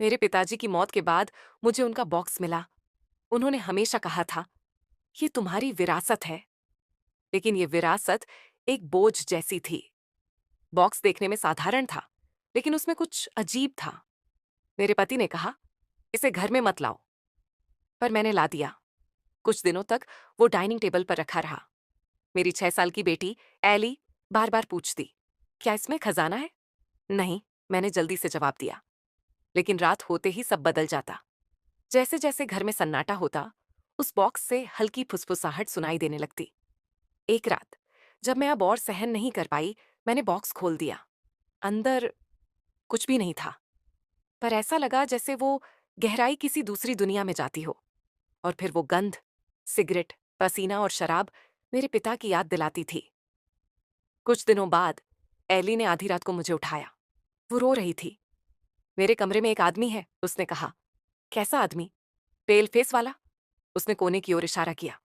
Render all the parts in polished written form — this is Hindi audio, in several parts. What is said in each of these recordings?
मेरे पिताजी की मौत के बाद मुझे उनका बॉक्स मिला। उन्होंने हमेशा कहा था, ये तुम्हारी विरासत है। लेकिन ये विरासत एक बोझ जैसी थी। बॉक्स देखने में साधारण था, लेकिन उसमें कुछ अजीब था। मेरे पति ने कहा, इसे घर में मत लाओ। पर मैंने ला दिया। कुछ दिनों तक वो डाइनिंग टेबल पर रखा रहा। मेरी 6 साल की बेटी एली बार बार पूछती, क्या इसमें खजाना है? नहीं, मैंने जल्दी से जवाब दिया। लेकिन रात होते ही सब बदल जाता। जैसे जैसे घर में सन्नाटा होता, उस बॉक्स से हल्की फुसफुसाहट सुनाई देने लगती। एक रात, जब मैं अब और सहन नहीं कर पाई, मैंने बॉक्स खोल दिया। अंदर कुछ भी नहीं था, पर ऐसा लगा जैसे वो गहराई किसी दूसरी दुनिया में जाती हो। और फिर वो गंध, सिगरेट, पसीना और शराब मेरे पिता की याद दिलाती थी। कुछ दिनों बाद एली ने आधी रात को मुझे उठाया। वो रो रही थी। मेरे कमरे में एक आदमी है, उसने कहा। कैसा आदमी? पेल फेस वाला? उसने कोने की ओर इशारा किया।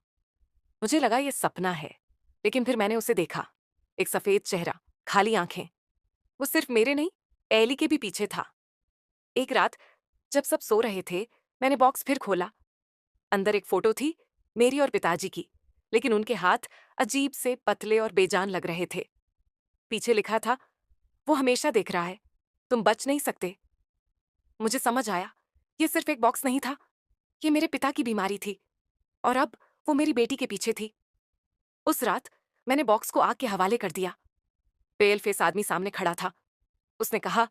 मुझे लगा ये सपना है, लेकिन फिर मैंने उसे देखा। एक सफेद चेहरा, खाली आंखें। वो सिर्फ मेरे नहीं, एली के भी पीछे था। एक रात जब सब सो रहे थे, मैंने बॉक्स फिर खोला। अंदर एक फोटो थी, मेरी और पिताजी की, लेकिन उनके हाथ अजीब से पतले और बेजान लग रहे थे। पीछे लिखा था, वो हमेशा देख रहा है, तुम बच नहीं सकते। मुझे समझ आया, ये सिर्फ एक बॉक्स नहीं था, ये मेरे पिता की बीमारी थी, और अब वो मेरी बेटी के पीछे थी। उस रात मैंने बॉक्स को आग के हवाले कर दिया। पेल फेस आदमी सामने खड़ा था। उसने कहा,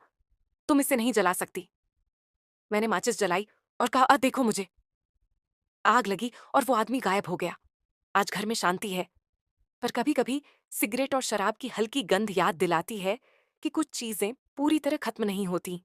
तुम इसे नहीं जला सकती। मैंने माचिस जलाई और कहा, देखो मुझे। आग लगी और वो आदमी गायब हो गया। आज घर में शांति है, पर कभी कभी सिगरेट और शराब की हल्की गंध याद दिलाती है कि कुछ चीजें पूरी तरह खत्म नहीं होती।